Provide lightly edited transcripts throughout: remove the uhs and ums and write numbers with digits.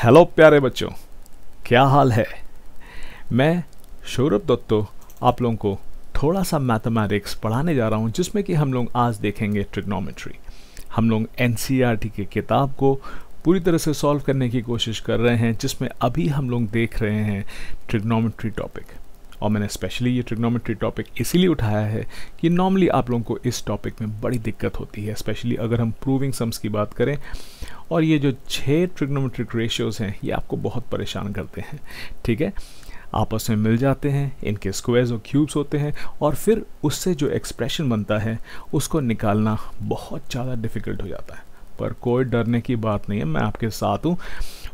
Hello प्यारे बच्चों, क्या हाल है। मैं सौरभ दत्तो आप लोगों को थोड़ा सा मैथमेटिक्स पढ़ाने जा रहा हूँ, जिसमें कि हम लोग आज देखेंगे ट्रिग्नोमेट्री। हम लोग एनसीईआरटी की किताब को पूरी तरह से सॉल्व करने की कोशिश कर रहे हैं, जिसमें अभी हम लोग देख रहे हैं ट्रिग्नोमेट्री टॉपिक। और मैंने स्पेशली ये ट्रिग्नोमेट्री टॉपिक इसीलिए उठाया है कि नॉर्मली आप लोगों को इस टॉपिक में बड़ी दिक्कत होती है, स्पेशली अगर हम प्रूविंग सम्स की बात करें। और ये जो 6 ट्रिग्नोमेट्रिक रेशियोज़ हैं ये आपको बहुत परेशान करते हैं। ठीक है, आपस में मिल जाते हैं, इनके स्क्वायर्स और क्यूब्स होते हैं, और फिर उससे जो एक्सप्रेशन बनता है उसको निकालना बहुत ज़्यादा डिफ़िकल्ट हो जाता है। पर कोई डरने की बात नहीं है, मैं आपके साथ हूँ।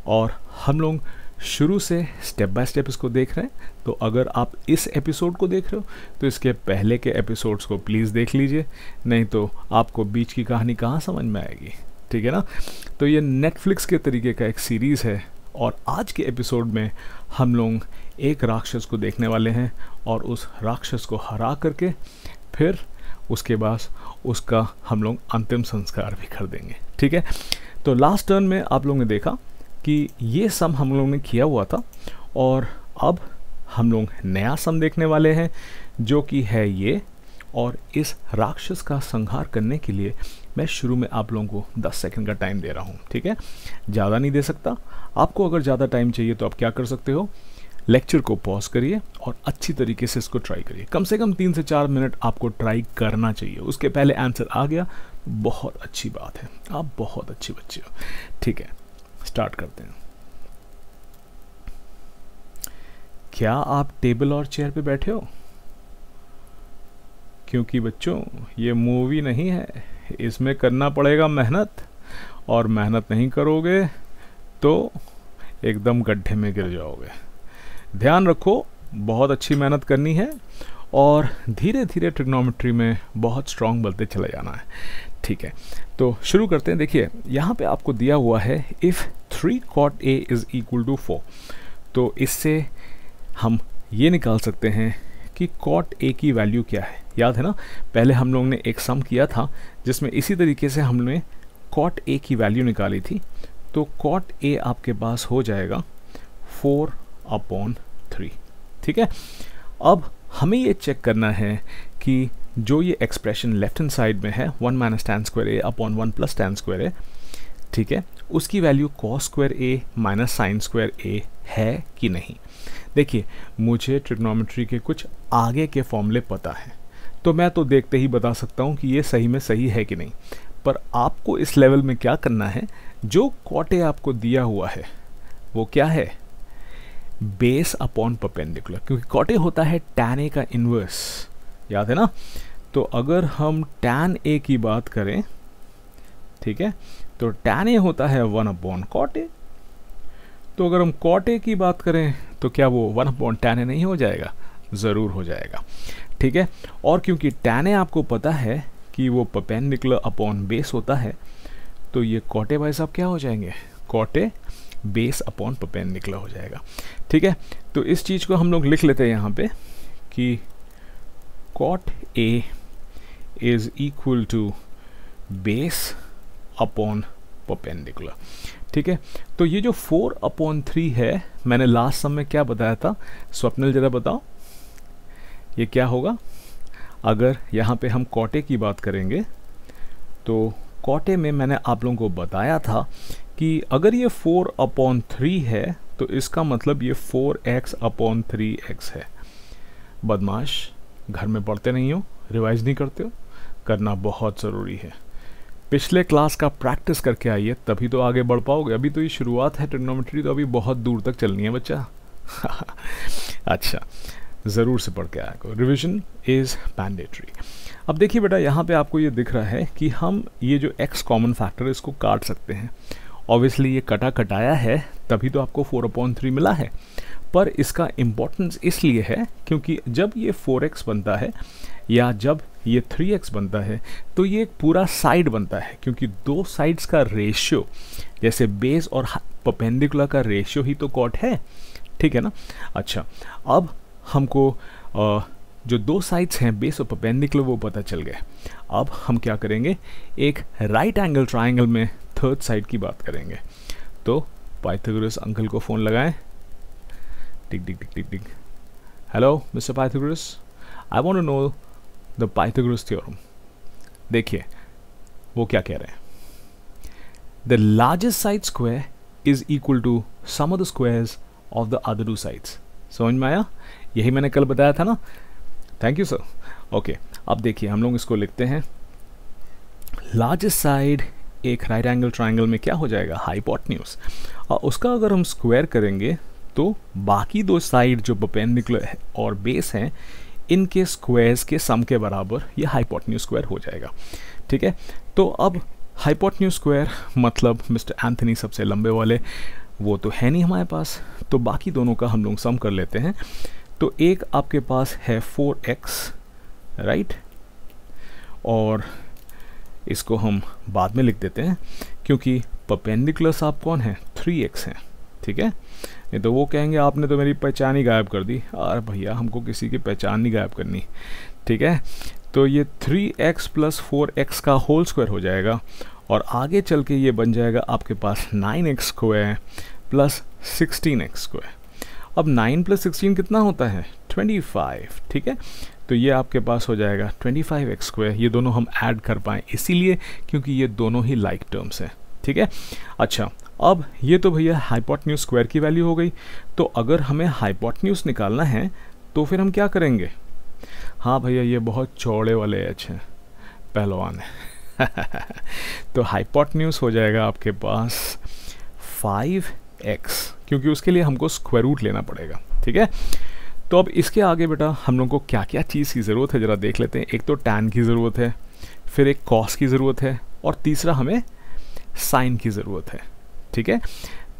और हम लोग शुरू से स्टेप बाय स्टेप इसको देख रहे हैं। तो अगर आप इस एपिसोड को देख रहे हो तो इसके पहले के एपिसोड्स को प्लीज़ देख लीजिए, नहीं तो आपको बीच की कहानी कहाँ समझ में आएगी। ठीक है ना। तो ये नेटफ्लिक्स के तरीके का एक सीरीज़ है, और आज के एपिसोड में हम लोग एक राक्षस को देखने वाले हैं, और उस राक्षस को हरा करके फिर उसके बाद उसका हम लोग अंतिम संस्कार भी कर देंगे। ठीक है। तो लास्ट टर्न में आप लोगों ने देखा कि ये सम हम लोगों ने किया हुआ था, और अब हम लोग नया सम देखने वाले हैं जो कि है ये। और इस राक्षस का संहार करने के लिए मैं शुरू में आप लोगों को 10 सेकंड का टाइम दे रहा हूँ। ठीक है, ज़्यादा नहीं दे सकता। आपको अगर ज़्यादा टाइम चाहिए तो आप क्या कर सकते हो, लेक्चर को पॉज करिए और अच्छी तरीके से इसको ट्राई करिए। कम से कम 3 से 4 मिनट आपको ट्राई करना चाहिए। उसके पहले आंसर आ गया, बहुत अच्छी बात है, आप बहुत अच्छे बच्चे हो। ठीक है, स्टार्ट करते हैं। क्या आप टेबल और चेयर पे बैठे हो? क्योंकि बच्चों ये मूवी नहीं है, इसमें करना पड़ेगा मेहनत, और मेहनत नहीं करोगे तो एकदम गड्ढे में गिर जाओगे। ध्यान रखो, बहुत अच्छी मेहनत करनी है, और धीरे धीरे ट्रिग्नोमेट्री में बहुत स्ट्रांग बनते चले जाना है। ठीक है, तो शुरू करते हैं। देखिए यहाँ पे आपको दिया हुआ है if 3 cot A is equal to 4। तो इससे हम ये निकाल सकते हैं कि cot A की वैल्यू क्या है। याद है ना, पहले हम लोगों ने एक सम किया था जिसमें इसी तरीके से हमने cot A की वैल्यू निकाली थी। तो cot A आपके पास हो जाएगा 4/3। ठीक है, अब हमें ये चेक करना है कि जो ये एक्सप्रेशन लेफ्ट हैंड साइड में है 1 - tan square A upon 1 + tan square A, ठीक है, उसकी value cos square A - sin square A है कि नहीं। देखिए मुझे ट्रिग्नोमेट्री के कुछ आगे के फॉर्मूले पता है, तो मैं तो देखते ही बता सकता हूँ कि ये सही में सही है कि नहीं। पर आपको इस लेवल में क्या करना है, जो cot A आपको दिया हुआ है वो क्या है, बेस अपॉन परपेंडिकुलर, क्योंकि cot A होता है tan A का इन्वर्स। याद है ना। तो अगर हम tan A की बात करें, ठीक है, तो tan A होता है 1/cot A। तो अगर हम cot A की बात करें तो क्या वो 1/tan A नहीं हो जाएगा? ज़रूर हो जाएगा। ठीक है, और क्योंकि tan A आपको पता है कि वो परपेंडिकुलर अपॉन बेस होता है, तो ये cot A भाई साहब क्या हो जाएंगे, cot A base upon perpendicular हो जाएगा। ठीक है, तो इस चीज़ को हम लोग लिख लेते हैं यहाँ पे कि cot A is equal to base upon perpendicular. ठीक है, तो ये जो 4/3 है, मैंने लास्ट सम में क्या बताया था, स्वप्निल जरा बताओ ये क्या होगा। अगर यहाँ पे हम cot A की बात करेंगे तो cot A में मैंने आप लोगों को बताया था कि अगर ये 4/3 है तो इसका मतलब ये 4x/3x है। बदमाश, घर में पढ़ते नहीं हो, रिवाइज नहीं करते हो, करना बहुत ज़रूरी है। पिछले क्लास का प्रैक्टिस करके आइए, तभी तो आगे बढ़ पाओगे। अभी तो ये शुरुआत है ट्रिग्नोमेट्री, तो अभी बहुत दूर तक चलनी है बच्चा। अच्छा, ज़रूर से पढ़ के आया करो, रिविजन इज़ मैंडेटरी। अब देखिए बेटा, यहाँ पे आपको ये दिख रहा है कि हम ये जो x कॉमन फैक्टर है इसको काट सकते हैं। ऑब्वियसली ये कटा कटाया है, तभी तो आपको 4/3 मिला है। पर इसका इम्पोर्टेंस इसलिए है क्योंकि जब ये 4x बनता है या जब ये 3x बनता है तो ये एक पूरा साइड बनता है, क्योंकि दो साइड्स का रेशियो, जैसे बेस और परपेंडिकुलर का रेशियो ही तो cot है। ठीक है ना। अच्छा, अब हमको जो दो साइड्स हैं बेस और परपेंडिकुलर वो पता चल गए। अब हम क्या करेंगे, एक राइट एंगल ट्राइंगल में थर्ड साइड की बात करेंगे। तो पाइथागोरस अंकल को फ़ोन लगाएं। Tick tick tick tick tick. Hello mister Pythagoras, I want to know the Pythagoras theorem. देखिए वो क्या कह रहे हैं। The largest side square is equal to sum of the squares of the other two sides. समझ में आया? यही मैंने कल बताया था ना। Thank you sir. ओके, अब देखिए हम लोग इसको लिखते हैं। लार्जेस्ट साइड एक राइट एंगल ट्राइंगल में क्या हो जाएगा, हाइपोटेन्यूज, और उसका अगर हम स्क्वायर करेंगे तो बाकी दो साइड जो परपेंडिकुलर है और बेस हैं इनके स्क्वायर्स के सम के बराबर ये हाइपोटेन्यूज स्क्वायर हो जाएगा। ठीक है, तो अब हाइपोटेन्यूज स्क्वायर मतलब मिस्टर एंथनी सबसे लंबे वाले वो तो है नहीं हमारे पास, तो बाकी दोनों का हम लोग सम कर लेते हैं। तो एक आपके पास है 4x, राइट, और इसको हम बाद में लिख देते हैं क्योंकि परपेंडिकुलर्स आप कौन है, 3x हैं। ठीक है, नहीं तो वो कहेंगे आपने तो मेरी पहचान ही गायब कर दी। अरे भैया हमको किसी की पहचान नहीं गायब करनी। ठीक है, तो ये 3x प्लस 4x का होल स्क्वायर हो जाएगा और आगे चल के ये बन जाएगा आपके पास 9x square plus 16x square. अब 9 प्लस 16 कितना होता है, 25। ठीक है, तो ये आपके पास हो जाएगा 25x स्क्वायर। ये दोनों हम ऐड कर पाएँ इसीलिए क्योंकि ये दोनों ही लाइक टर्म्स हैं। ठीक है, अच्छा अब ये तो भैया हाइपोटेन्यूज स्क्वायर की वैल्यू हो गई। तो अगर हमें हाइपोटेन्यूज निकालना है तो फिर हम क्या करेंगे। हाँ भैया ये बहुत चौड़े वाले एच हैं, पहलवान है। तो हाइपोटेन्यूज हो जाएगा आपके पास 5x, क्योंकि उसके लिए हमको स्क्वायर रूट लेना पड़ेगा। ठीक है, तो अब इसके आगे बेटा हम लोग को क्या क्या चीज़ की ज़रूरत है ज़रा देख लेते हैं। एक तो टैन की ज़रूरत है, फिर एक कॉस की ज़रूरत है, और तीसरा हमें साइन की ज़रूरत है। ठीक है,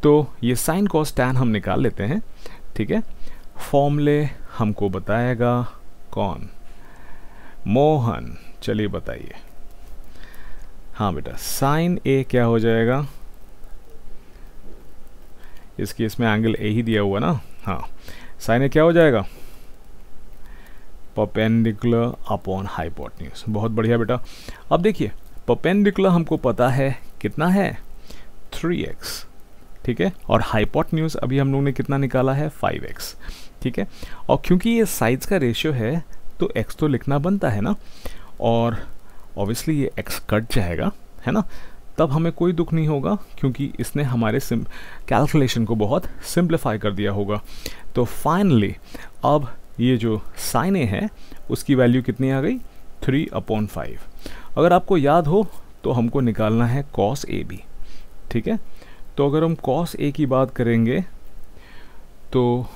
तो ये साइन कॉस टैन हम निकाल लेते हैं। ठीक है, फॉर्मूले हमको बताएगा कौन, मोहन। चलिए बताइए। हाँ बेटा, साइन ए क्या हो जाएगा, इस केस में एंगल ए ही दिया हुआ ना। हाँ, साइन ए क्या हो जाएगा, परपेंडिकुलर अपॉन हाइपोटेन्यूज। बहुत बढ़िया बेटा। अब देखिए परपेंडिकुलर हमको पता है कितना है, 3x। ठीक है, और हाइपोटेन्यूज अभी हम लोग ने कितना निकाला है, 5x। ठीक है, और क्योंकि ये साइड्स का रेशियो है तो x तो लिखना बनता है ना, और ऑब्वियसली ये x कट जाएगा, है ना, तब हमें कोई दुख नहीं होगा क्योंकि इसने हमारे कैलकुलेशन को बहुत सिंप्लीफाई कर दिया होगा। तो फाइनली अब ये जो साइन ए है उसकी वैल्यू कितनी आ गई, 3/5। अगर आपको याद हो तो हमको निकालना है कॉस ए बी। ठीक है, तो अगर हम कॉस ए की बात करेंगे तो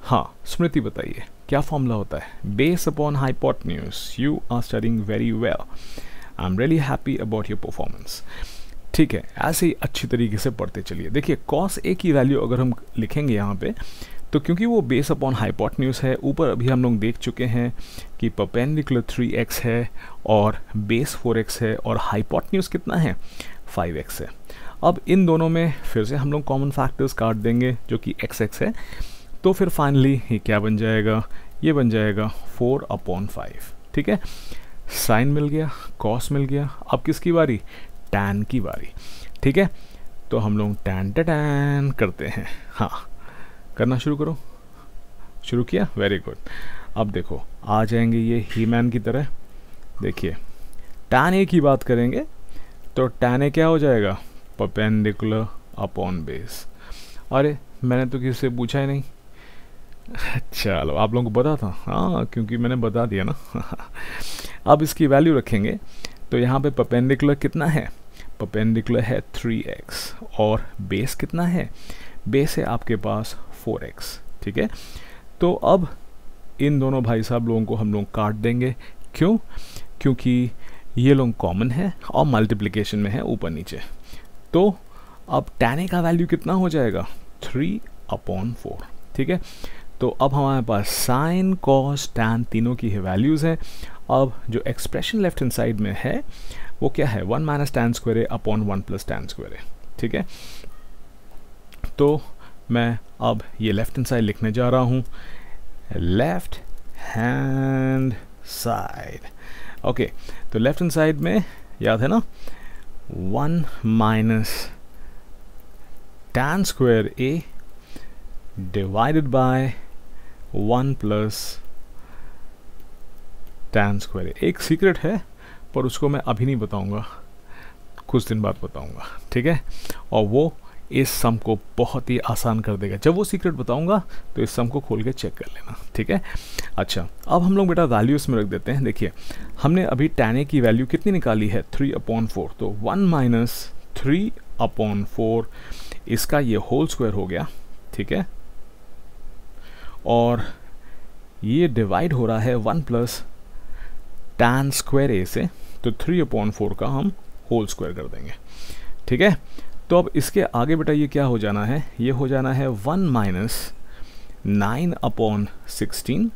हाँ, स्मृति बताइए क्या फॉर्मूला होता है, base upon hypotenuse. You are studying very well, I am really happy about your performance. ठीक है, ऐसे ही अच्छी तरीके से पढ़ते चलिए। देखिए कॉस ए की वैल्यू अगर हम लिखेंगे यहाँ पे, तो क्योंकि वो बेस अपॉन हाइपोटेन्यूज है, ऊपर अभी हम लोग देख चुके हैं कि परपेंडिकुलर 3x है और बेस 4x है और हाइपोटेन्यूज कितना है, 5x है। अब इन दोनों में फिर से हम लोग कॉमन फैक्टर्स काट देंगे जो कि x है, तो फिर फाइनली ये क्या बन जाएगा, ये बन जाएगा 4/5। ठीक है, साइन मिल गया, कॉस मिल गया, अब किसकी बारी, टैन की बारी। ठीक है, तो हम लोग टैन टैन करते हैं। हाँ, करना शुरू करो। शुरू किया, वेरी गुड। अब देखो आ जाएंगे ये ही मैन की तरह। देखिए टैन ए की बात करेंगे तो टैन ए क्या हो जाएगा, परपेंडिकुलर अपॉन बेस। अरे मैंने तो किसी से पूछा ही नहीं। चलो आप लोगों को पता था, हाँ क्योंकि मैंने बता दिया ना। अब इसकी वैल्यू रखेंगे तो यहाँ पे परपेंडिकुलर कितना है, परपेंडिकुलर है 3x और बेस कितना है, बेस है आपके पास 4x। ठीक है, तो अब इन दोनों भाई साहब लोगों को हम लोग काट देंगे। क्यों, क्योंकि ये लोग कॉमन है और मल्टीप्लिकेशन में है ऊपर नीचे। तो अब tan a का वैल्यू कितना हो जाएगा, 3/4। ठीक है, तो अब हमारे पास साइन कॉस टैन तीनों की वैल्यूज़ है। अब जो एक्सप्रेशन लेफ्ट हैंड साइड में है वो क्या है, 1 - tan स्क्वायर ए अपॉन 1 + tan स्क्वायर ए। ठीक है, तो मैं अब ये लेफ्ट हैंड साइड लिखने जा रहा हूँ, लेफ्ट हैंड साइड। ओके, तो लेफ्ट हैंड साइड में याद है ना, 1 - tan square a divided by 1 plus tan square a। एक सीक्रेट है पर उसको मैं अभी नहीं बताऊंगा, कुछ दिन बाद बताऊंगा, ठीक है। और वो इस सम को बहुत ही आसान कर देगा। जब वो सीक्रेट बताऊंगा तो इस सम को खोल के चेक कर लेना, ठीक है। अच्छा, अब हम लोग बेटा वैल्यूज में रख देते हैं। देखिए हमने अभी tan a की वैल्यू कितनी निकाली है, 3/4, तो 1 माइनस 3/4 इसका ये होल स्क्वायर हो गया, ठीक है। और ये डिवाइड हो रहा है 1 प्लस tan स्क्वायर a से, तो 3/4 का हम होल स्क्वायर कर देंगे, ठीक है। तो अब इसके आगे बेटा ये क्या हो जाना है, ये हो जाना है 1 माइनस 9/16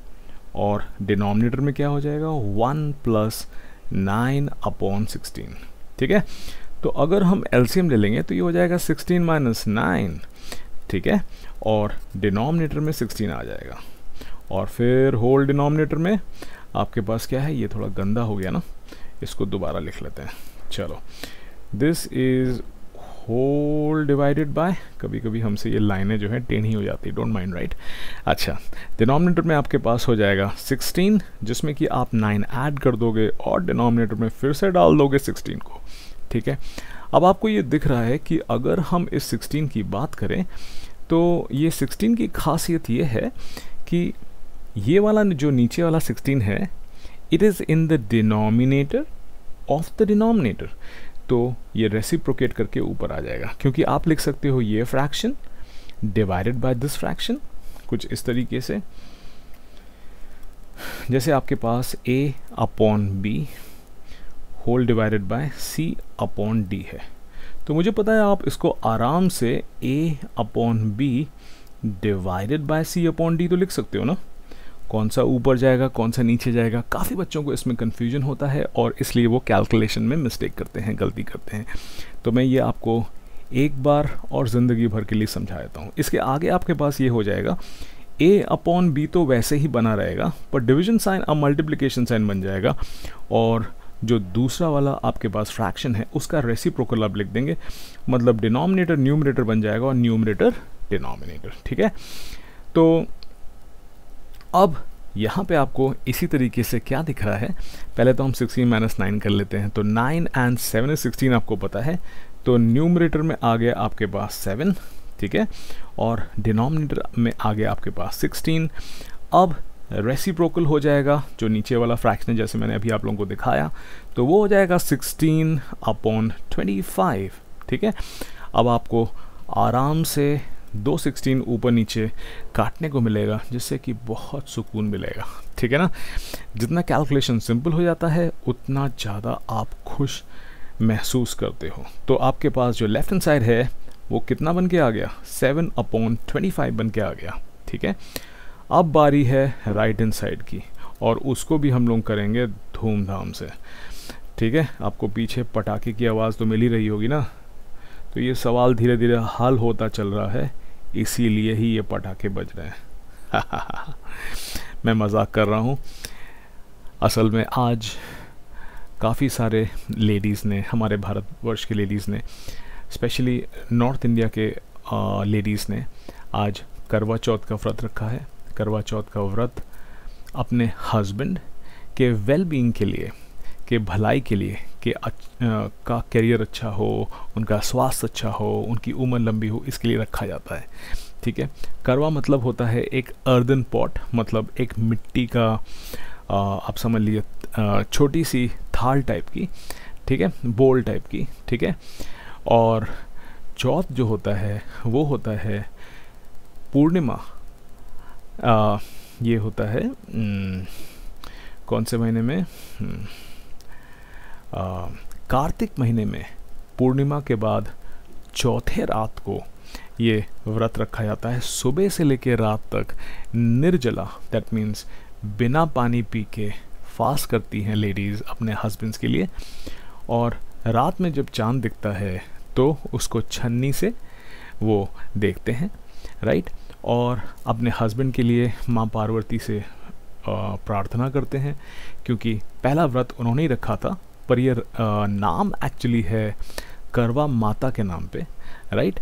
और डिनोमिनेटर में क्या हो जाएगा 1 प्लस 9/16, ठीक है। तो अगर हम एलसीएम ले लेंगे तो ये हो जाएगा 16 माइनस 9, ठीक है, और डिनोमिनेटर में 16 आ जाएगा। और फिर होल डिनोमिनेटर में आपके पास क्या है, ये थोड़ा गंदा हो गया ना, इसको दोबारा लिख लेते हैं। चलो, this is whole divided by, कभी कभी हमसे ये लाइनें जो है टेढ़ी हो जाती है, डोंट माइंड, राइट। अच्छा, डिनोमिनेटर में आपके पास हो जाएगा 16, जिसमें कि आप 9 ऐड कर दोगे और डिनोमिनेटर में फिर से डाल दोगे 16 को, ठीक है। अब आपको ये दिख रहा है कि अगर हम इस 16 की बात करें तो ये 16 की खासियत ये है कि ये वाला जो नीचे वाला 16 है, it is in the denominator of the denominator, तो ये रेसिप्रोकेट करके ऊपर आ जाएगा, क्योंकि आप लिख सकते हो ये fraction divided by this fraction, कुछ इस तरीके से, जैसे आपके पास a/b whole divided bye c/d है। तो मुझे पता है आप इसको आराम से a/b डिवाइडेड बाय c/d तो लिख सकते हो ना, कौन सा ऊपर जाएगा कौन सा नीचे जाएगा। काफ़ी बच्चों को इसमें कन्फ्यूजन होता है और इसलिए वो कैलकुलेशन में मिस्टेक करते हैं, गलती करते हैं। तो मैं ये आपको एक बार और ज़िंदगी भर के लिए समझा देता हूँ। इसके आगे आपके पास ये हो जाएगा a/b तो वैसे ही बना रहेगा, पर डिवीजन साइन अब मल्टीप्लिकेशन साइन बन जाएगा, और जो दूसरा वाला आपके पास फ्रैक्शन है उसका रेसिप्रोकल आप लिख देंगे, मतलब डिनोमिनेटर न्यूमरेटर बन जाएगा और न्यूमरेटर डिनोमिनेटर, ठीक है। तो अब यहाँ पे आपको इसी तरीके से क्या दिख रहा है, पहले तो हम 16 माइनस 9 कर लेते हैं, तो 9 एंड 7 इज 16 आपको पता है, तो न्यूमरेटर में आ गया आपके पास 7, ठीक है, और डिनोमिनेटर में आ गया आपके पास 16। अब रेसिप्रोकल हो जाएगा जो नीचे वाला फ्रैक्शन है, जैसे मैंने अभी आप लोगों को दिखाया, तो वो हो जाएगा 16/25, ठीक है। अब आपको आराम से 2 16 ऊपर नीचे काटने को मिलेगा, जिससे कि बहुत सुकून मिलेगा, ठीक है ना। जितना कैलकुलेशन सिंपल हो जाता है उतना ज़्यादा आप खुश महसूस करते हो। तो आपके पास जो लेफ्ट हैंड साइड है वो कितना बन के आ गया, 7/25 बन के आ गया, ठीक है। अब बारी है राइट हैंड साइड की, और उसको भी हम लोग करेंगे धूमधाम से, ठीक है। आपको पीछे पटाखे की आवाज़ तो मिल ही रही होगी ना, तो ये सवाल धीरे धीरे हल होता चल रहा है, इसीलिए ही ये पटाखे बज रहे हैं। मैं मजाक कर रहा हूँ। असल में आज काफ़ी सारे लेडीज़ ने, हमारे भारतवर्ष के लेडीज़ ने, स्पेशली नॉर्थ इंडिया के लेडीज़ ने आज करवा चौथ का व्रत रखा है। करवा चौथ का व्रत अपने हस्बैंड के वेल बीइंग के लिए, के भलाई के लिए, कि का करियर अच्छा हो, उनका स्वास्थ्य अच्छा हो, उनकी उम्र लंबी हो, इसके लिए रखा जाता है, ठीक है। करवा मतलब होता है एक अर्दन पॉट, मतलब एक मिट्टी का आप समझ लीजिए छोटी सी थाल टाइप की, ठीक है, बोल टाइप की, ठीक है। और चौथ जो होता है वो होता है पूर्णिमा, ये होता है कौन से महीने में, कार्तिक महीने में पूर्णिमा के बाद चौथे रात को ये व्रत रखा जाता है। सुबह से लेकर रात तक निर्जला, दैट मीन्स बिना पानी पी के फास्ट करती हैं लेडीज़ अपने हस्बैंड्स के लिए, और रात में जब चांद दिखता है तो उसको छन्नी से वो देखते हैं, राइट, और अपने हस्बैंड के लिए माँ पार्वती से प्रार्थना करते हैं, क्योंकि पहला व्रत उन्होंने ही रखा था, पर ये नाम एक्चुअली है करवा माता के नाम पे, राइट।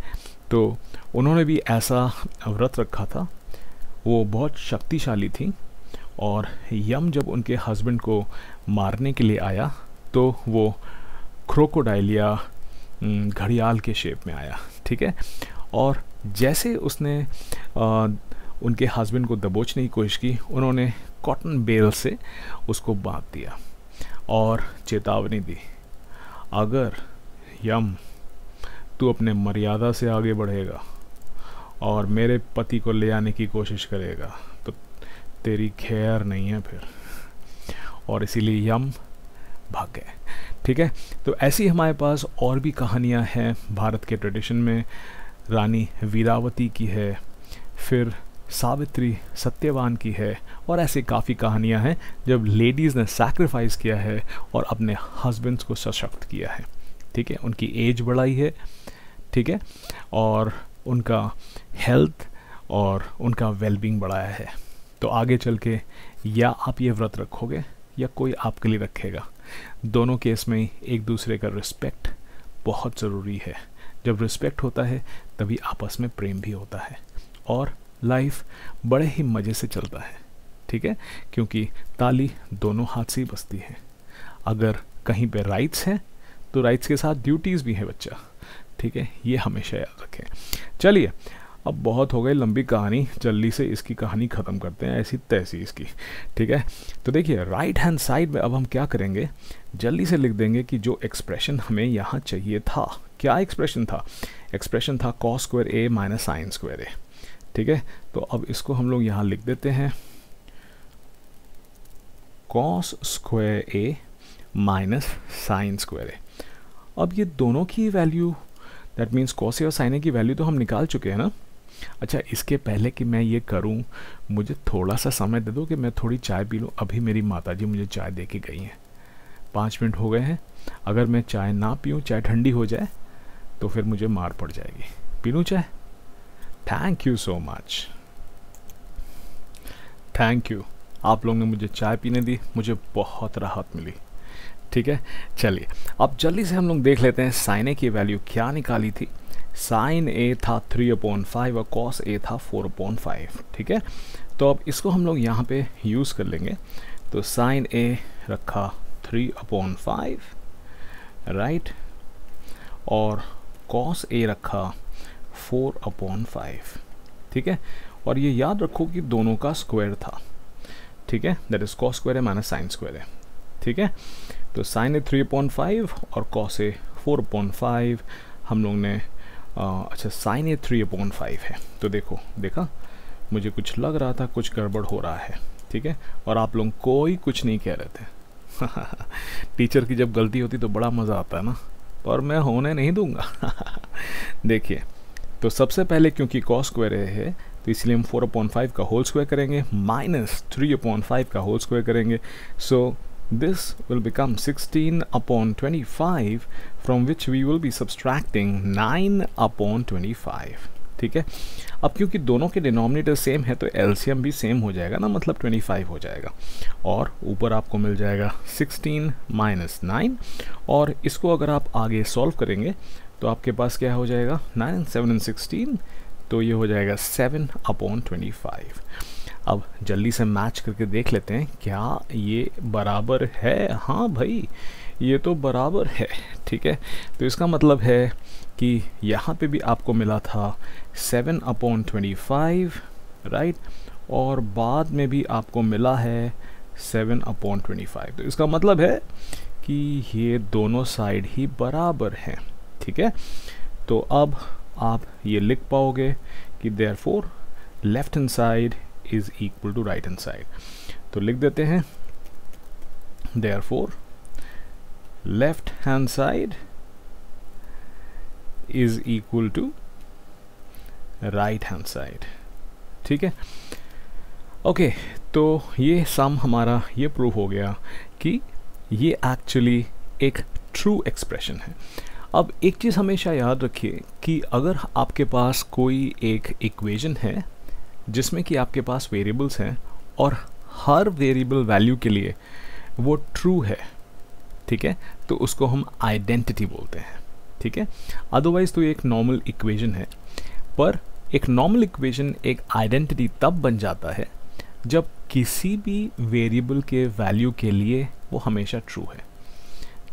तो उन्होंने भी ऐसा व्रत रखा था। वो बहुत शक्तिशाली थी और यम जब उनके हस्बैंड को मारने के लिए आया तो वो क्रोकोडाइल या घड़ियाल के शेप में आया, ठीक है। और जैसे उसने उनके हस्बैंड को दबोचने की कोशिश की, उन्होंने कॉटन बेल से उसको बांध दिया और चेतावनी दी, अगर यम तू अपने मर्यादा से आगे बढ़ेगा और मेरे पति को ले आने की कोशिश करेगा तो तेरी खैर नहीं है फिर। और इसीलिए यम भाग गए, ठीक है। तो ऐसी हमारे पास और भी कहानियाँ हैं भारत के ट्रेडिशन में। रानी वीरावती की है, फिर सावित्री सत्यवान की है, और ऐसे काफ़ी कहानियाँ हैं जब लेडीज़ ने सैक्रिफाइस किया है और अपने हस्बैंड्स को सशक्त किया है, ठीक है। उनकी एज बढ़ाई है, ठीक है, और उनका हेल्थ और उनका वेलबींग बढ़ाया है। तो आगे चल के या आप ये व्रत रखोगे या कोई आपके लिए रखेगा, दोनों केस में एक दूसरे का रिस्पेक्ट बहुत ज़रूरी है। जब रिस्पेक्ट होता है तभी आपस में प्रेम भी होता है और लाइफ बड़े ही मज़े से चलता है, ठीक है। क्योंकि ताली दोनों हाथ से ही बजती है। अगर कहीं पे राइट्स हैं तो राइट्स के साथ ड्यूटीज़ भी हैं बच्चा, ठीक है। ये हमेशा याद रखें। चलिए, अब बहुत हो गई लंबी कहानी, जल्दी से इसकी कहानी ख़त्म करते हैं, ऐसी तैसी इसकी, ठीक है। तो देखिए राइट हैंड साइड में अब हम क्या करेंगे, जल्दी से लिख देंगे कि जो एक्सप्रेशन हमें यहाँ चाहिए था, क्या एक्सप्रेशन था, एक्सप्रेशन था कॉस स्क्वायर ए माइनस साइन स्क्वायर ए, ठीक है। तो अब इसको हम लोग यहाँ लिख देते हैं कॉस स्क्वायर ए माइनस साइन स्क्वायर ए। अब ये दोनों की value, that means cos A और साइन ए की वैल्यू तो हम निकाल चुके हैं ना। अच्छा, इसके पहले कि मैं ये करूं, मुझे थोड़ा सा समय दे दो कि मैं थोड़ी चाय पी लूं। अभी मेरी माताजी मुझे चाय दे के गई हैं, 5 मिनट हो गए हैं। अगर मैं चाय ना पीऊं, चाय ठंडी हो जाए तो फिर मुझे मार पड़ जाएगी। पी लूं चाय? Thank you so much, thank you. आप लोगों ने मुझे चाय पीने दी, मुझे बहुत राहत मिली, ठीक है। चलिए अब जल्दी से हम लोग देख लेते हैं साइन ए की वैल्यू क्या निकाली थी। साइन ए था 3/5 और कॉस ए था 4/5, ठीक है। तो अब इसको हम लोग यहाँ पे यूज़ कर लेंगे। तो साइन ए रखा 3/5, राइट, और कॉस ए रखा 4/5, ठीक है। और ये याद रखो कि दोनों का स्क्वायर था, ठीक है, दैट इज कॉस स्क्वायर है माइनस साइन स्क्वायर है, ठीक है। तो साइन ए 3/5 और कॉस ए 4/5 हम लोग ने अच्छा साइन ए 3/5 है। तो देखा मुझे कुछ लग रहा था कुछ गड़बड़ हो रहा है, ठीक है। और आप लोग कोई कुछ नहीं कह रहे थे टीचर की जब गलती होती तो बड़ा मज़ा आता है ना, पर मैं होने नहीं दूंगा देखिए, तो सबसे पहले क्योंकि कॉस स्क्वायर है तो इसलिए हम 4/5 का होल स्क्वायर करेंगे माइनस 3/5 का होल स्क्वायर करेंगे। सो this will become 16/25 from which we will be subtracting 9/25, ठीक है। अब क्योंकि दोनों के डिनोमिनेटर सेम है तो एलसीएम भी सेम हो जाएगा ना, मतलब 25 हो जाएगा और ऊपर आपको मिल जाएगा 16 माइनस 9। और इसको अगर आप आगे सॉल्व करेंगे तो आपके पास क्या हो जाएगा, 9 7 16, तो ये हो जाएगा 7/25। अब जल्दी से मैच करके देख लेते हैं क्या ये बराबर है। हाँ भाई, ये तो बराबर है, ठीक है। तो इसका मतलब है कि यहाँ पे भी आपको मिला था 7/25, राइट, और बाद में भी आपको मिला है 7/25। तो इसका मतलब है कि ये दोनों साइड ही बराबर हैं, ठीक है। तो अब आप ये लिख पाओगे कि therefore left hand side is equal to right hand side. तो लिख देते हैं therefore left hand side is equal to right hand side, ठीक है। ओके, तो ये सम हमारा ये प्रूव हो गया कि ये एक्चुअली एक ट्रू एक्सप्रेशन है। अब एक चीज़ हमेशा याद रखिए कि अगर आपके पास कोई एक इक्वेशन है जिसमें कि आपके पास वेरिएबल्स हैं और हर वेरिएबल वैल्यू के लिए वो ट्रू है, ठीक है, तो उसको हम आइडेंटिटी बोलते हैं, ठीक है। अदरवाइज़ तो ये एक नॉर्मल इक्वेशन है। पर एक नॉर्मल इक्वेशन, एक आइडेंटिटी तब बन जाता है जब किसी भी वेरिएबल के वैल्यू के लिए वो हमेशा ट्रू है।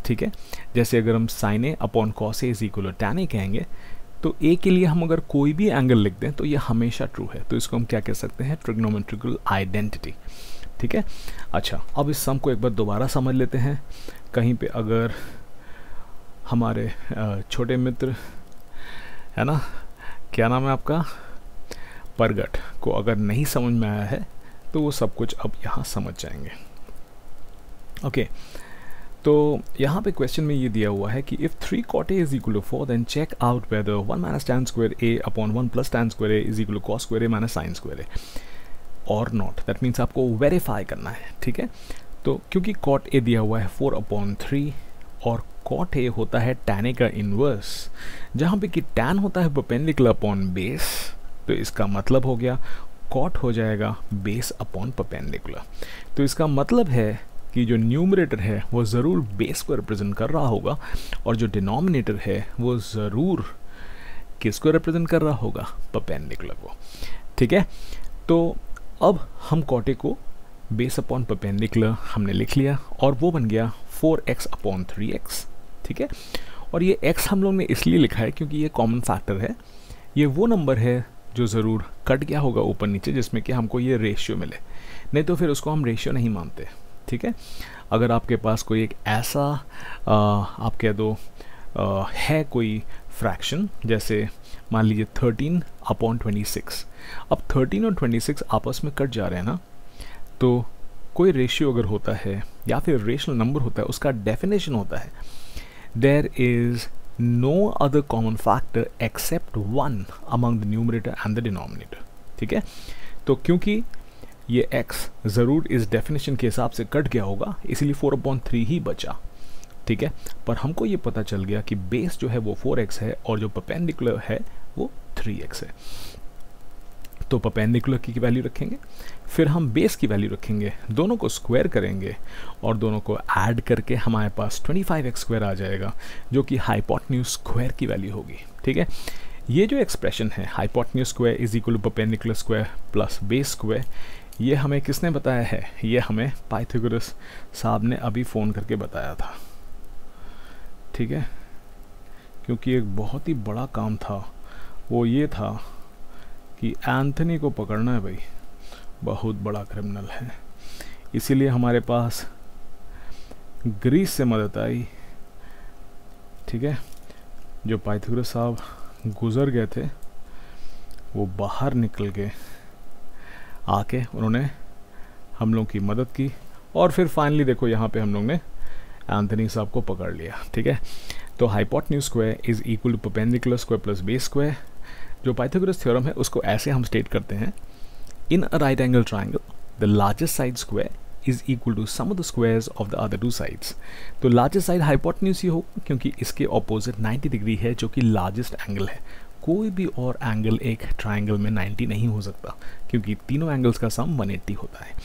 ठीक है, जैसे अगर हम sine A upon cos A is equal to tan A कहेंगे तो ए के लिए हम अगर कोई भी एंगल लिख दें तो ये हमेशा ट्रू है, तो इसको हम क्या कह सकते हैं, ट्रिग्नोमेट्रिकल आइडेंटिटी। ठीक है, अच्छा अब इस सम को एक बार दोबारा समझ लेते हैं। कहीं पे अगर हमारे छोटे मित्र है ना, क्या नाम है आपका, परगट को अगर नहीं समझ में आया है तो वो सब कुछ अब यहाँ समझ जाएंगे। ओके, तो यहाँ पे क्वेश्चन में ये दिया हुआ है कि if 3 cot a is equal to 4 then check out whether 1 minus tan square a upon 1 plus tan square a is equal to cos square a minus sin square a और नॉट। दैट मीन्स आपको verify करना है। ठीक है, तो क्योंकि cot a दिया हुआ है 4/3 और cot a होता है tan a का इन्वर्स, जहाँ पे कि tan होता है परपेंडिकुलर अपॉन बेस, तो इसका मतलब हो गया cot हो जाएगा बेस अपॉन परपेंडिकुलर। तो इसका मतलब है कि जो न्यूमरेटर है वो ज़रूर बेस को रिप्रेजेंट कर रहा होगा और जो डिनोमिनेटर है वो ज़रूर किसको रिप्रेजेंट कर रहा होगा, परपेंडिकुलर को। ठीक है, तो अब हम cot a को बेस अपॉन परपेंडिकुलर हमने लिख लिया और वो बन गया 4x अपॉन 3x। ठीक है, और ये x हम लोग ने इसलिए लिखा है क्योंकि ये कॉमन फैक्टर है, ये वो नंबर है जो ज़रूर कट गया होगा ऊपर नीचे जिसमें कि हमको ये रेशियो मिले, नहीं तो फिर उसको हम रेशियो नहीं मानते। ठीक है, अगर आपके पास कोई एक ऐसा आप कह दो है कोई फ्रैक्शन, जैसे मान लीजिए 13/26, अब 13 और 26 आपस में कट जा रहे हैं ना, तो कोई रेशियो अगर होता है या फिर रेशनल नंबर होता है, उसका डेफिनेशन होता है there is no other common factor except 1 among the numerator and the denominator. ठीक है, तो क्योंकि ये x ज़रूर इस डेफिनेशन के हिसाब से कट गया होगा इसीलिए 4/3 ही बचा। ठीक है, पर हमको ये पता चल गया कि बेस जो है वो 4x है और जो परपेंडिकुलर है वो 3x है। तो परपेंडिकुलर की वैल्यू रखेंगे, फिर हम बेस की वैल्यू रखेंगे, दोनों को स्क्वायर करेंगे और दोनों को ऐड करके हमारे पास 25x² आ जाएगा जो कि हाइपोटेन्यूज स्क्वायर की वैल्यू होगी। ठीक है, ये जो एक्सप्रेशन है hypotenuse square is equal to perpendicular square plus base square, ये हमें किसने बताया है, ये हमें पाइथागोरस साहब ने अभी फ़ोन करके बताया था। ठीक है, क्योंकि एक बहुत ही बड़ा काम था, वो ये था कि एंथनी को पकड़ना है भाई, बहुत बड़ा क्रिमिनल है, इसीलिए हमारे पास ग्रीस से मदद आई। ठीक है, जो पाइथागोरस साहब गुज़र गए थे वो बाहर निकल के आके उन्होंने हम लोग की मदद की और फिर फाइनली देखो यहाँ पे हम लोग ने एंथनी साहब को पकड़ लिया। ठीक है, तो hypotenuse square is equal to perpendicular square plus base square, जो पाइथागोरस थ्योरम है उसको ऐसे हम स्टेट करते हैं, in a right angle triangle the largest side square is equal to sum of the squares of the other two sides. तो largest side hypotenuse ही हो क्योंकि इसके ऑपोजिट 90 डिग्री है जो कि लार्जेस्ट एंगल है। कोई भी और एंगल एक ट्राइंगल में 90 नहीं हो सकता क्योंकि तीनों एंगल्स का सम 180 होता है।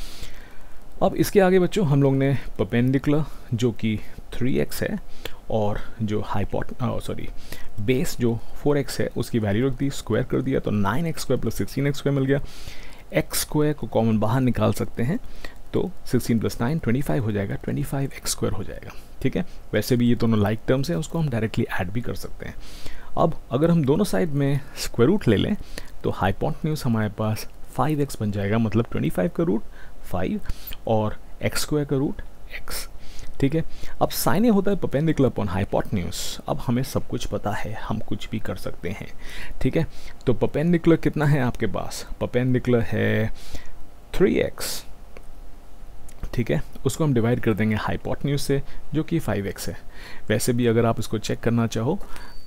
अब इसके आगे बच्चों हम लोग ने परपेंडिकुलर जो कि 3x है और जो बेस जो 4x है उसकी वैल्यू रख दी, स्क्वायर कर दिया तो 9x² प्लस 16x² मिल गया। x² को कॉमन बाहर निकाल सकते हैं तो 16 + 9 25 हो जाएगा, 25x² हो जाएगा। ठीक है, वैसे भी ये दोनों लाइक टर्म्स हैं, उसको हम डायरेक्टली ऐड भी कर सकते हैं। अब अगर हम दोनों साइड में स्क्वायर रूट ले लें तो हाइपोटेन्यूज हमारे पास 5x बन जाएगा, मतलब 25 का रूट 5 और x² का रूट x। ठीक है, अब साइन ए होता है परपेंडिकुलर अपॉन हाइपोटेन्यूज। अब हमें सब कुछ पता है, हम कुछ भी कर सकते हैं। ठीक है, तो परपेंडिकुलर कितना है आपके पास, परपेंडिकुलर है 3x। ठीक है, उसको हम डिवाइड कर देंगे हाइपोटेन्यूज से जो कि 5x है। वैसे भी अगर आप इसको चेक करना चाहो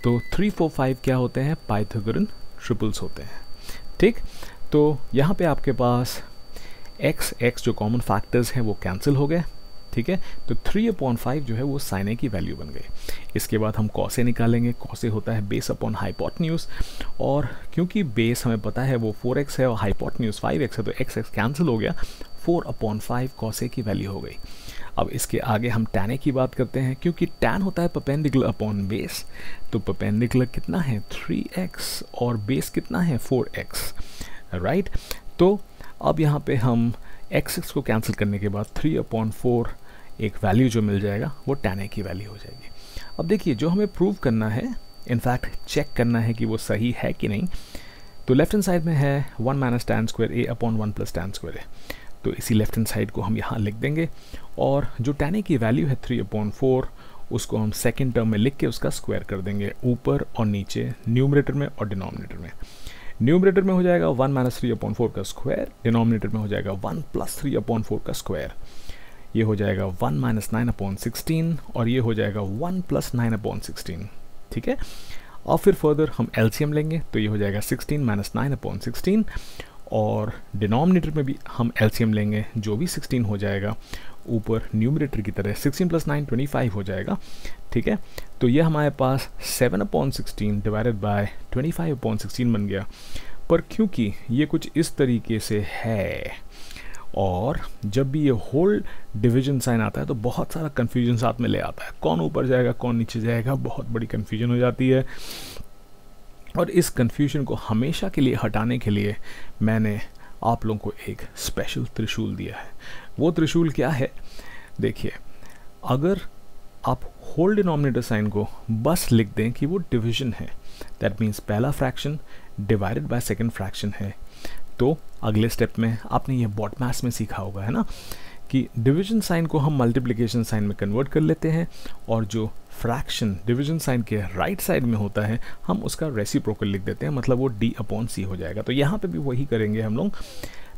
तो 3, 4, 5 क्या होते हैं, पाइथागोरन ट्रिपल्स होते हैं। ठीक, तो यहाँ पे आपके पास x जो कॉमन फैक्टर्स हैं वो कैंसिल हो गए। ठीक है, तो 3/5 जो है वो साइन ए की वैल्यू बन गई। इसके बाद हम कॉस ए निकालेंगे, कॉस ए होता है बेस अपॉन हाइपोटेन्यूज, और क्योंकि बेस हमें पता है वो 4x है और हाइपोटेन्यूज 5x है तो x कैंसिल हो गया, 4/5 कॉस ए की वैल्यू हो गई। अब इसके आगे हम tan a की बात करते हैं, क्योंकि tan होता है परपेंडिकुलर अपॉन बेस, तो परपेंडिकुलर कितना है 3x और बेस कितना है 4x, राइट। तो अब यहाँ पे हम x को कैंसिल करने के बाद 3/4 एक वैल्यू जो मिल जाएगा वो tan a की वैल्यू हो जाएगी। अब देखिए जो हमें प्रूव करना है, इनफैक्ट चेक करना है कि वो सही है कि नहीं, तो लेफ्ट हैंड साइड में है 1 - tan square a upon 1 + tan square a, तो इसी लेफ्ट हैंड साइड को हम यहाँ लिख देंगे और जो tan a की वैल्यू है 3/4 उसको हम सेकेंड टर्म में लिख के उसका स्क्वायर कर देंगे ऊपर और नीचे, न्यूमरेटर में और डिनोमिनेटर में। न्यूमरेटर में हो जाएगा 1 - 3/4 का स्क्वायर, डिनोमिनेटर में हो जाएगा 1 + 3/4 का स्क्वायर, ये हो जाएगा 1 - 9/16 और ये हो जाएगा 1 + 9/16, ठीक है। और फिर फर्दर हम एलसीएम लेंगे तो ये हो जाएगा 16 - 9/16 और डिनोमिनेटर में भी हम एलसीएम लेंगे, जो भी 16 हो जाएगा ऊपर न्यूमरेटर की तरह 16 + 9 25 हो जाएगा, ठीक है। तो ये हमारे पास 7/16 डिवाइडेड बाय 25/16 बन गया। पर क्योंकि ये कुछ इस तरीके से है और जब भी ये होल डिवीजन साइन आता है तो बहुत सारा कन्फ्यूजन साथ में ले आता है, कौन ऊपर जाएगा कौन नीचे जाएगा, बहुत बड़ी कन्फ्यूजन हो जाती है। और इस कन्फ्यूजन को हमेशा के लिए हटाने के लिए मैंने आप लोगों को एक स्पेशल त्रिशूल दिया है। वो त्रिशूल क्या है, देखिए अगर आप होल डिनोमिनेटर साइन को बस लिख दें कि वो डिवीजन है, दैट मीन्स पहला fraction divided by second fraction है, तो अगले स्टेप में आपने ये बॉट मैथ्स में सीखा होगा, है ना, कि डिवीजन साइन को हम मल्टीप्लिकेशन साइन में कन्वर्ट कर लेते हैं और जो फ्रैक्शन डिवीजन साइन के राइट साइड में होता है हम उसका रेसिप्रोकल लिख देते हैं, मतलब वो d/c हो जाएगा। तो यहाँ पे भी वही करेंगे हम लोग,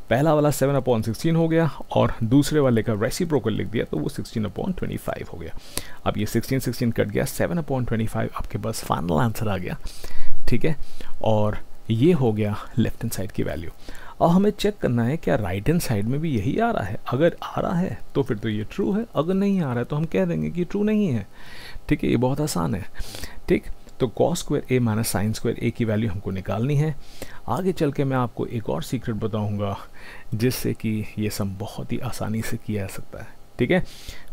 पहला वाला 7/16 हो गया और दूसरे वाले का रेसिप्रोकल लिख दिया तो वो 16/25 हो गया। अब ये 16 कट गया, 7/25 आपके पास फाइनल आंसर आ गया, ठीक है। और ये हो गया लेफ्ट हैंड साइड की वैल्यू। और हमें चेक करना है क्या राइट हैंड साइड में भी यही आ रहा है, अगर आ रहा है तो फिर तो ये ट्रू है, अगर नहीं आ रहा है तो हम कह देंगे कि ट्रू नहीं है, ठीक है। ये बहुत आसान है, ठीक। तो cos square a - sin square a की वैल्यू हमको निकालनी है। आगे चल के मैं आपको एक और सीक्रेट बताऊंगा जिससे कि ये सब बहुत ही आसानी से किया जा सकता है, ठीक है।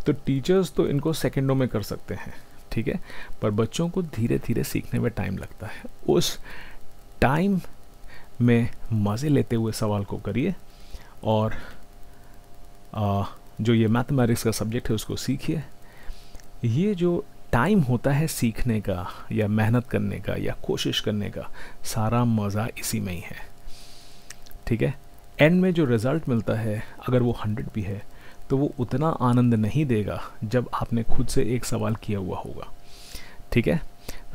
तो टीचर्स तो इनको सेकेंडों में कर सकते हैं, ठीक है, पर बच्चों को धीरे धीरे सीखने में टाइम लगता है। उस टाइम में मज़े लेते हुए सवाल को करिए और जो ये मैथमेटिक्स का सब्जेक्ट है उसको सीखिए। ये जो टाइम होता है सीखने का या मेहनत करने का या कोशिश करने का, सारा मज़ा इसी में ही है, ठीक है। एंड में जो रिज़ल्ट मिलता है अगर वो 100 भी है तो वो उतना आनंद नहीं देगा जब आपने खुद से एक सवाल किया हुआ होगा, ठीक है।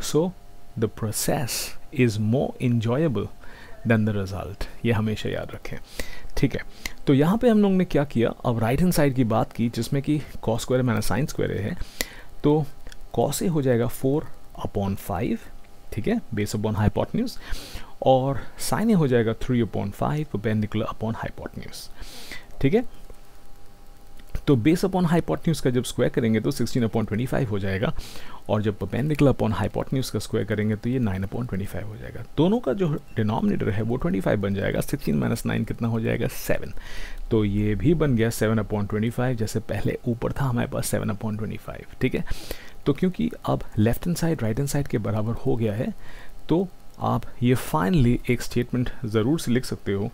So the process is more enjoyable than the result, ये हमेशा याद रखें, ठीक है। तो यहाँ पे हम लोग ने क्या किया, अब राइट हैंड साइड की बात की जिसमें कि cos स्क्वायर - sin स्क्वायर है, तो cos a हो जाएगा 4/5, ठीक है, बेस अपॉन हाइपोटेन्यूज, और sin a हो जाएगा 3/5 परपेंडिकुलर अपॉन हाइपोटेन्यूज, ठीक है। तो बेस अपॉन हाइपोटेन्यूज का जब स्क्वायर करेंगे तो 16/25 हो जाएगा और जब परपेंडिकुलर अपॉन हाइपोटेन्यूज का स्क्वायर करेंगे तो ये 9/25 हो जाएगा। दोनों का जो डिनोमिनेटर है वो 25 बन जाएगा, 16 - 9 कितना हो जाएगा 7, तो ये भी बन गया 7/25, जैसे पहले ऊपर था हमारे पास 7/25, ठीक है। तो क्योंकि अब left hand side right hand side के बराबर हो गया है तो आप ये फाइनली एक स्टेटमेंट ज़रूर से लिख सकते हो,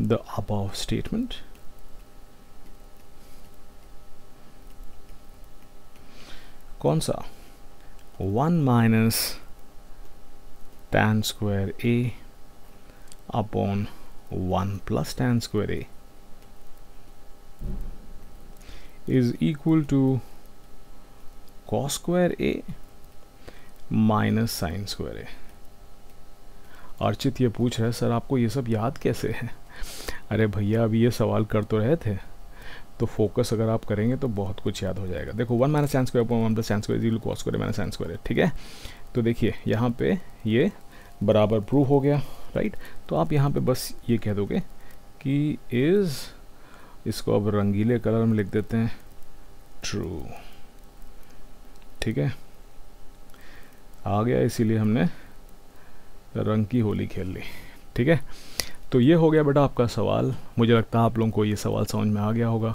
the above statement कौन सा 1 - tan square a upon 1 + tan square a is equal to cos square a - sin square a। Archit ये पूछ रहा है सर आपको ये सब याद कैसे है? अरे भैया अभी ये सवाल कर तो रहे थे, तो फोकस अगर आप करेंगे तो बहुत कुछ याद हो जाएगा। देखो 1 - tan square upon 1 + tan square is cos square - sin square, ठीक है। तो देखिए यहाँ पे ये बराबर प्रूव हो गया, राइट। तो आप यहाँ पे बस ये कह दोगे कि इज़, इसको अब रंगीले कलर में लिख देते हैं, ट्रू, ठीक है, आ गया, इसीलिए हमने रंग की होली खेल ली। ठीक है, तो ये हो गया बेटा आपका सवाल। मुझे लगता है आप लोगों को ये सवाल समझ में आ गया होगा।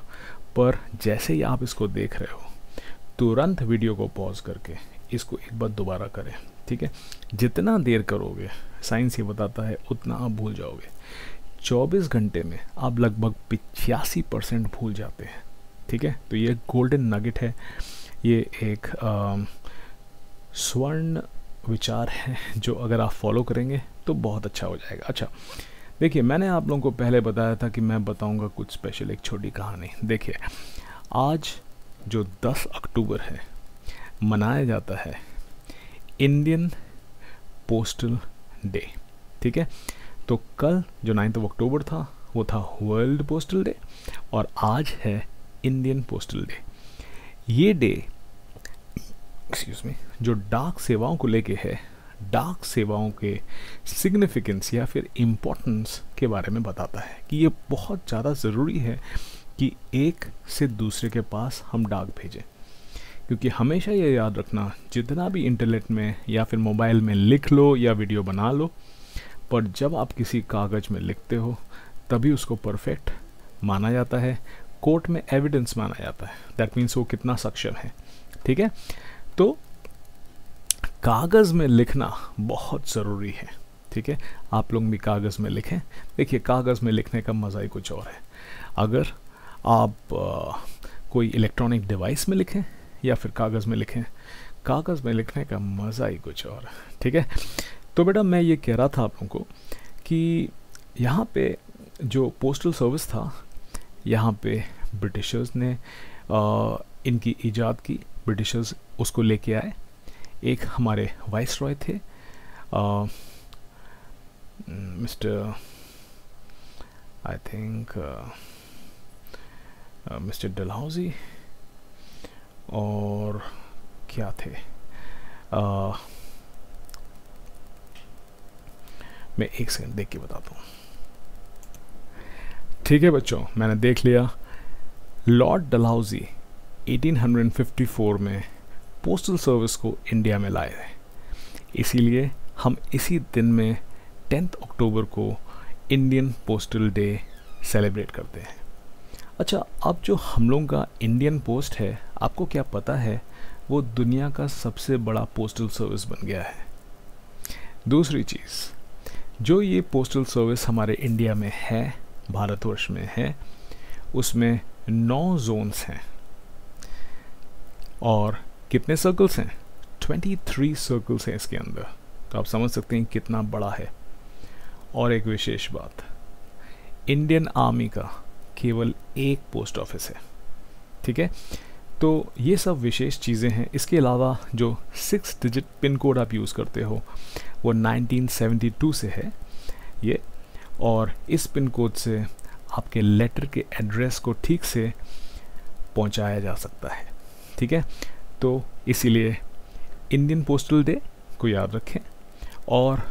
पर जैसे ही आप इसको देख रहे हो, तुरंत वीडियो को पॉज करके इसको एक बार दोबारा करें। ठीक है, जितना देर करोगे साइंस ये बताता है उतना आप भूल जाओगे। 24 घंटे में आप लगभग 85% भूल जाते हैं। ठीक है, तो ये गोल्डन नगेट है, ये एक स्वर्ण विचार है जो अगर आप फॉलो करेंगे तो बहुत अच्छा हो जाएगा। अच्छा देखिए, मैंने आप लोगों को पहले बताया था कि मैं बताऊंगा कुछ स्पेशल, एक छोटी कहानी। देखिए, आज जो 10 अक्टूबर है मनाया जाता है इंडियन पोस्टल डे। ठीक है, तो कल जो 9 अक्टूबर था वो था वर्ल्ड पोस्टल डे और आज है इंडियन पोस्टल डे। ये डे जो डाक सेवाओं को लेके है, डाक सेवाओं के सिग्निफिकेंस या फिर इम्पोर्टेंस के बारे में बताता है कि ये बहुत ज़्यादा ज़रूरी है कि एक से दूसरे के पास हम डाक भेजें। क्योंकि हमेशा ये याद रखना, जितना भी इंटरनेट में या फिर मोबाइल में लिख लो या वीडियो बना लो, पर जब आप किसी कागज़ में लिखते हो तभी उसको परफेक्ट माना जाता है, कोर्ट में एविडेंस माना जाता है। दैट मीन्स वो कितना सक्षम है। ठीक है, तो कागज़ में लिखना बहुत ज़रूरी है। ठीक है, आप लोग भी कागज़ में लिखें। देखिए, कागज़ में लिखने का मज़ा ही कुछ और है। अगर आप कोई इलेक्ट्रॉनिक डिवाइस में लिखें या फिर कागज़ में लिखें, कागज़ में लिखने का मज़ा ही कुछ और है। ठीक है, तो बेटा मैं ये कह रहा था आप लोगों को कि यहाँ पे जो पोस्टल सर्विस था, यहाँ पे ब्रिटिशर्स ने इनकी ईजाद की, ब्रिटिशर्स उसको लेके आए। एक हमारे वाइस रॉय थे mister I think mister Dalhousie, और क्या थे मैं एक सेकंड देख के बताता हूँ। ठीक है बच्चों, मैंने देख लिया। लॉर्ड डलहौजी 1854 में पोस्टल सर्विस को इंडिया में लाए थे। इसीलिए हम इसी दिन में 10 अक्टूबर को इंडियन पोस्टल डे सेलिब्रेट करते हैं। अच्छा, अब जो हम लोगों का इंडियन पोस्ट है, आपको क्या पता है वो दुनिया का सबसे बड़ा पोस्टल सर्विस बन गया है। दूसरी चीज़, जो ये पोस्टल सर्विस हमारे इंडिया में है, भारतवर्ष में है, उसमें 9 जोन्स हैं और कितने सर्कल्स हैं? 23 सर्कल्स हैं इसके अंदर। तो आप समझ सकते हैं कितना बड़ा है। और एक विशेष बात, इंडियन आर्मी का केवल एक पोस्ट ऑफिस है। ठीक है, तो ये सब विशेष चीज़ें हैं। इसके अलावा जो 6 डिजिट पिन कोड आप यूज़ करते हो वो 1972 से है ये, और इस पिन कोड से आपके लेटर के एड्रेस को ठीक से पहुंचाया जा सकता है। ठीक है, तो इसीलिए इंडियन पोस्टल डे को याद रखें और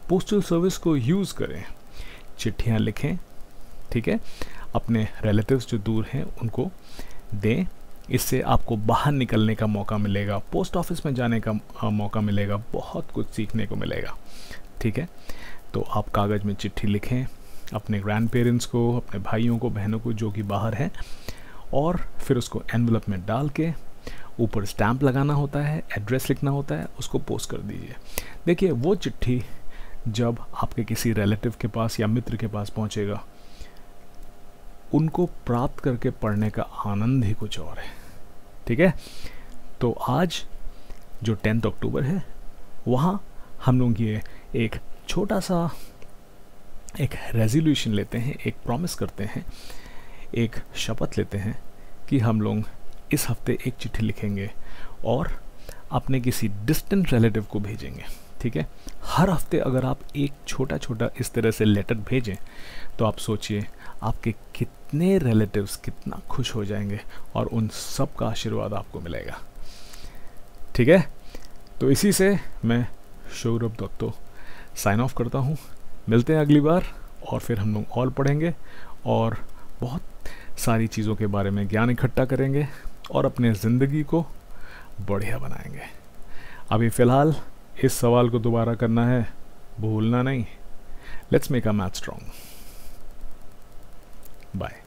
पोस्टल सर्विस को यूज़ करें, चिट्ठियाँ लिखें। ठीक है, अपने रिलेटिव्स जो दूर हैं उनको दें। इससे आपको बाहर निकलने का मौका मिलेगा, पोस्ट ऑफिस में जाने का मौका मिलेगा, बहुत कुछ सीखने को मिलेगा। ठीक है, तो आप कागज़ में चिट्ठी लिखें अपने ग्रैंड पेरेंट्स को, अपने भाइयों को, बहनों को जो कि बाहर हैं, और फिर उसको एनवलप में डाल के ऊपर स्टैंप लगाना होता है, एड्रेस लिखना होता है, उसको पोस्ट कर दीजिए। देखिए, वो चिट्ठी जब आपके किसी रिलेटिव के पास या मित्र के पास पहुंचेगा, उनको प्राप्त करके पढ़ने का आनंद ही कुछ और है। ठीक है, तो आज जो 10 अक्टूबर है, वहाँ हम लोग ये एक छोटा सा एक रेजोल्यूशन लेते हैं, एक प्रॉमिस करते हैं, एक शपथ लेते हैं कि हम लोग इस हफ्ते एक चिट्ठी लिखेंगे और अपने किसी डिस्टेंट रिलेटिव को भेजेंगे। ठीक है, हर हफ्ते अगर आप एक छोटा छोटा इस तरह से लेटर भेजें तो आप सोचिए आपके कितने रिलेटिव्स कितना खुश हो जाएंगे और उन सब का आशीर्वाद आपको मिलेगा। ठीक है, तो इसी से मैं सौरभ दत्तो साइन ऑफ करता हूँ। मिलते हैं अगली बार और फिर हम लोग और पढ़ेंगे और बहुत सारी चीज़ों के बारे में ज्ञान इकट्ठा करेंगे और अपने ज़िंदगी को बढ़िया बनाएंगे। अभी फ़िलहाल इस सवाल को दोबारा करना है भूलना नहीं। Let's make a math strong. Bye.